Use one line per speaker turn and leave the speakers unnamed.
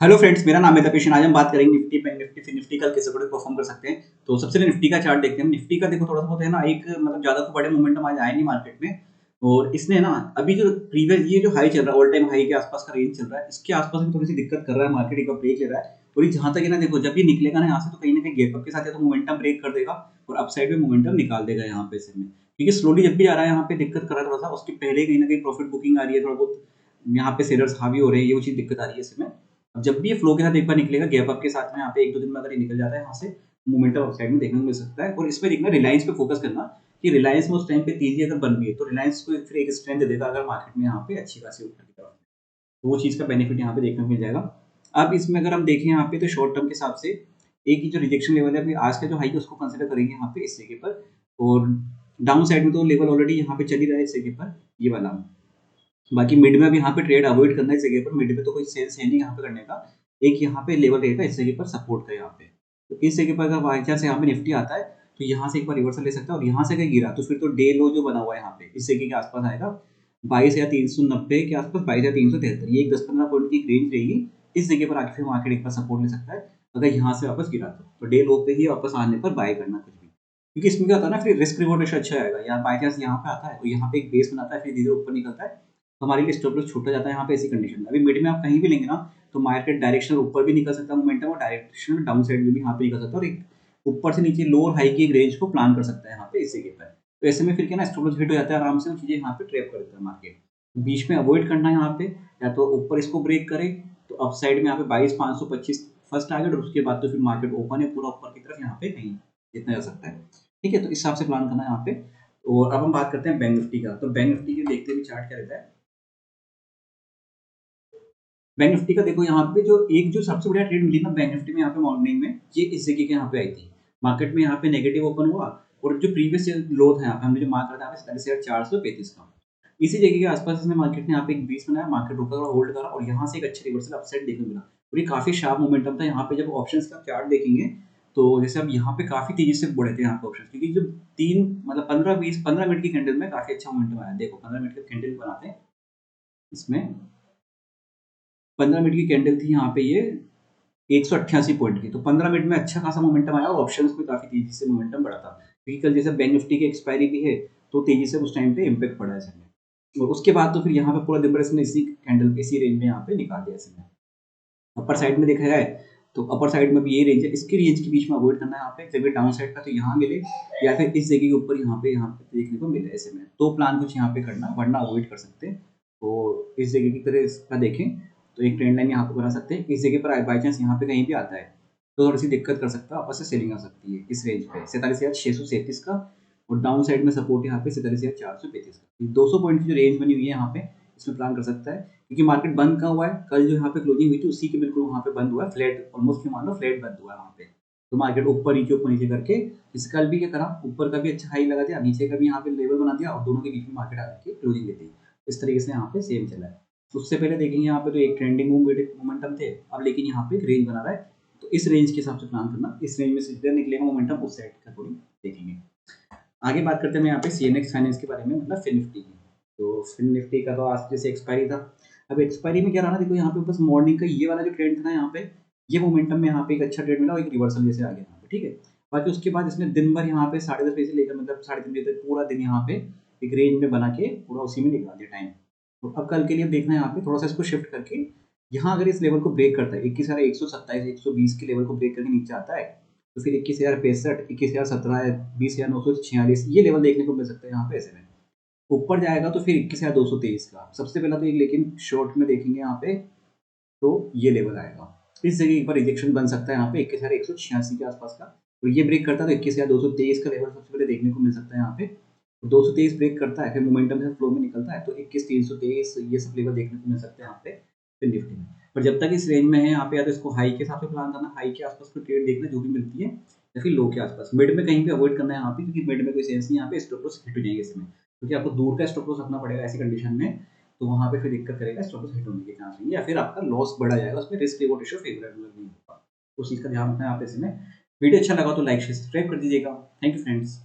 Hello friends, मेरा नाम है तपेश। आज हम बात करेंगे निफ्टी, बैंक निफ्टी, फिर निफ्टी कल कैसे परफॉर्म कर सकते हैं। तो सबसे पहले निफ्टी का चार्ट देखते हैं। निफ्टी का देखो थोड़ा सा बहुत है ना, एक मतलब ज्यादा तो बड़े मोमेंटम आज आया नहीं मार्केट में। और इसने ना अभी जो प्रीवियस ये जो हाई चल रहा है, ऑल टाइम हाई के आसपास का रेंज चल रहा है, इसके आसपास में थोड़ी सी दिक्कत कर रहा है मार्केट, एक बार ब्रेक ले रहा है। और ये जहां तक है ना, देखो जब ये निकलेगा ना यहाँ से, तो कहीं ना कहीं गैप अप के साथ या तो मोमेंटम ब्रेक कर देगा और अपसाइड में मोमेंटम निकाल देगा यहाँ पे से में, क्योंकि स्लोली जब भी आ रहा है यहाँ पे दिक्कत कर रहा है थोड़ा सा। उसके पहले कहीं ना कहीं प्रॉफिट बुकिंग आ रही है, थोड़ा बहुत यहाँ पे सेलर्स हावी हो रहे हैं, ये वो चीज दिक्कत आ रही है इसमें। अब जब भी ये फ्लो के साथ एक बार निकलेगा गैप अप के साथ में, यहाँ पे एक दो दिन में अगर ये निकल जाता है यहाँ से, मोमेंटम अपसाइड में देखने को मिल सकता है। और इसमें देखना रिलायंस पे फोकस करना कि रिलायंस में उस टाइम पे तेजी अगर बन गई तो रिलायंस को फिर एक स्ट्रेंथ दे देगा अगर मार्केट में यहाँ पे अच्छी खासी ऊपर की तरफ, तो वो चीज़ का बेनिफिट यहाँ पे देखने को मिल जाएगा। अब इसमें अगर हम देखें यहाँ पे, तो शॉर्ट टर्म के हिसाब से एक ही जो रिजेक्शन लेवल है अभी आज का जो हाई है उसको कंसिडर करेंगे यहाँ पे इस जगह पर। और डाउन साइड में तो लेवल ऑलरेडी यहाँ पे चल ही रहा है इस जगह पर, ये वाला। बाकी मिड में भी यहाँ पे ट्रेड अवॉइड करना है इस जगह पर, मिड में तो कोई सेल्स है नहीं यहाँ पे करने का। एक यहाँ पे लेवल रहेगा इस जगह पर सपोर्ट का यहाँ पे। तो इस जगह पर अगर बाई चांस यहाँ पे निफ्टी आता है तो यहाँ से एक बार रिवर्सल ले सकता है, और यहाँ से अगर गिरा तो फिर तो डे लो जो बना हुआ है यहाँ पे इस जगह के आसपास आएगा, 22,390 के आसपास, 22,373, ये एक 10-15 पॉइंट की रेंज रहेगी। इस जगह पर आके फिर मार्केट एक बार सपोर्ट ले सकता है अगर यहाँ से वापस गिरा तो डे लो पे ही वापस आने पर बाय करना कुछ भी, क्योंकि इसमें क्या होता है ना, फिर रिस्क रिवॉर्ड रेशियो अच्छा आएगा। यार बाई चांस यहाँ पे आता है तो यहाँ पे एक बेस बनाता है, फिर धीरे ऊपर निकलता है, हमारे लिए स्टॉप लॉस छोटा जाता है यहाँ पे ऐसी कंडीशन में। अभी मिड में आप कहीं भी लेंगे ना, तो मार्केट डायरेक्शन ऊपर भी निकल सकता है मोमेंटम, और डायरेक्शन डाउन साइड में भी यहाँ पे निकल सकता है, और एक ऊपर से नीचे लो और हाई की एक रेंज को प्लान कर सकता है यहाँ पे इस जगह पर। तो ऐसे में फिर क्या ना, स्टॉप लॉस हिट हो जाता है आराम से, वो चीजें यहाँ पे ट्रैप कर देता है मार्केट। बीच में अवॉइड करना है यहाँ पे, या तो ऊपर इसको ब्रेक करे तो अप साइड में यहाँ पे 22,525 फर्स्ट टारगेट, और उसके बाद तो फिर मार्केट ओपन है पूरा ऊपर की तरफ, यहाँ पे कहीं जितना जा सकता है। ठीक है, तो इस हिसाब से प्लान करना है यहाँ पे। और अब हम बात करते हैं बैंक निफ्टी का। तो बैंक निफ्टी के देखते भी चार्ट क्या रहता है। बैंक निफ्टी का देखो यहाँ पे जो सबसे बढ़िया ट्रेड मिली ना बैंक निफ्टी में यहाँ पे मॉर्निंग में, ये इस जगह के यहाँ पे आई थी। मार्केट में यहाँ पे नेगेटिव ओपन हुआ, और जो प्रीवियस लो था यहाँ पे हमने जो मार्क करा था 47,435 का, इसी जगह के आसपास इसमें मार्केट ने यहाँ पे एक बीस बनाया, मार्केट रुका और होल्ड करा, और यहाँ से एक अच्छा रिवर्सल अपसाइड देखने को मिला। और ये काफी शार्प मोमेंटम था यहाँ पे। जब ऑप्शंस का चार्ट देखेंगे तो जैसे अब यहाँ पे काफी तेजी से बढ़े थे यहाँ पे ऑप्शन, क्योंकि जो तीन मतलब 15 मिनट की कैंडल में काफी अच्छा मोमेंटम आया। देखो 15 मिनट का कैंडल बनाते हैं इसमें, 15 मिनट की कैंडल थी यहाँ पे ये 188 पॉइंट की, तो 15 मिनट में अच्छा खासा मोमेंटम आया, और ऑप्शंस में काफी तेजी से मोमेंटम बढ़ा था, क्योंकि कल जैसे बैंक निफ्टी की एक्सपायरी भी है, तो तेजी से उस टाइम पे इम्पैक्ट पड़ा है इसमें। और उसके बाद तो फिर यहाँ पे पूरा दिन भर इसने इसी कैंडल इसी रेंज में यहाँ पे निकाल दिया इसने। अपर साइड में देखा जाए तो अपर साइड में भी यही रेंज है, इसकी रेंज के बीच में अवॉइड करना है यहाँ पे। जब डाउन साइड का तो यहाँ मिले, या फिर इस जगह के ऊपर यहाँ पे देखने को मिले, ऐसे में तो प्लान कुछ यहाँ पे करना, वरना अवॉइड कर सकते हैं। तो इस जगह की तरह इसका देखें तो एक ट्रेंड लाइन यहाँ पे बना सकते हैं। इस जगह पर बाई चांस यहाँ पे कहीं भी आता है तो थोड़ी सी दिक्कत कर सकता है, आपस से सेलिंग आ सकती है इस रेंज पे 47,637 का। और डाउन साइड में सपोर्ट यहाँ पे 47,435 का, 200 पॉइंट की जो रेंज बनी हुई है यहाँ पे, इसमें प्लान कर सकता है। क्योंकि मार्केट बंद कहाँ हुआ है, कल जो यहाँ पे क्लोजिंग हुई थी उसी के बिल्कुल वहाँ पे बंद हुआ है, फ्लैट ऑलमोस्ट मान लो फ्लैट बंद हुआ है वहाँ पे। तो मार्केट ऊपर नीचे करके, जैसे कल भी क्या करा, ऊपर का भी अच्छा हाई लगा दिया, नीचे का भी यहाँ पे लेवल बना दिया, और दोनों के बीच में मार्केट आके क्लोजिंग देती। इस तरीके से यहाँ पे सेम चला है। उससे पहले देखेंगे यहाँ पे तो एक ट्रेंडिंग मोमेंटम थे, अब लेकिन यहाँ पे एक रेंज बना रहा है, तो इस रेंज के हिसाब से प्लान करना। इस रेंज में से जितना निकलेगा मोमेंटम उस साइड का थोड़ी देखेंगे। आगे बात करते हैं मैं यहाँ पे सीएनएक्स फाइनेंस के बारे में, मतलब फिन निफ्टी की। तो फिन निफ्टी का तो आज जैसे एक्सपायरी था, अब एक्सपायरी में क्या रहा ना, देखो यहाँ पे बस मॉर्निंग का ये वाला जो ट्रेंड था ना यहाँ पे, ये मोमेंटम में यहाँ पे एक अच्छा ट्रेंड मिला और एक रिवर्सल जैसे आ गया यहाँ पे। ठीक है, बाकी उसके बाद इसने दिन भर यहाँ पे 10:30 बजे से लेकर मतलब 3:30 बजे तक पूरा दिन यहाँ पे एक रेंज में बना के पूरा उसी में निकाल दिया टाइम। तो अब कल के लिए देखना है यहाँ पे थोड़ा सा इसको शिफ्ट करके, यहाँ अगर इस लेवल को ब्रेक करता है 21,127 120 के लेवल को ब्रेक करके नीचे आता है, तो फिर 21,065 21,017 22,946 ये लेवल देखने को मिल सकता है यहाँ पे। ऐसे में ऊपर जाएगा तो फिर 21,223 का सबसे पहला तो एक, लेकिन शॉर्ट में देखेंगे यहाँ पे तो ये लेवल आएगा, इस जगह एक बार रिजेक्शन बन सकता है यहाँ पे 21,186 के आसपास का। और ये ब्रेक करता है तो 21,223 का लेवल सबसे पहले देखने को मिल सकता है यहाँ पे। 223 ब्रेक करता है, फिर मोमेंटम से फ्लो में निकलता है तो 21,323 ये सब लेवल देखने को मिल सकते हैं यहाँ पे फिर निफ्टी में। पर जब तक इस रेंज में है यहाँ पे, या तो इसको हाई के हिसाब से प्लान करना, हाई के आसपास को ट्रेड देखना जो भी मिलती है, या फिर लो के आसपास। मिड में कहीं पे अवॉइड करना है यहाँ पे, क्योंकि मिड में कोई सेंस नहीं, यहाँ पे स्टॉप लॉस हिट हो जाएंगे इसमें, क्योंकि आपको दूर का स्टॉप लॉस रखना पड़ेगा ऐसी कंडीशन में। तो वहाँ पे फिर दिक्कत करेगा, स्टॉप लॉस हिट होने के चांस रहेंगे, या फिर आपका लॉस बढ़ा जाएगा, उसमें रिस्क रिवॉर्ड रेशियो फेवरेबल नहीं होगा। उस चीज़ का ध्यान रखना है आप इसमें। वीडियो अच्छा लगा तो लाइक शेयर सब्सक्राइब कर दीजिएगा। Thank you friends.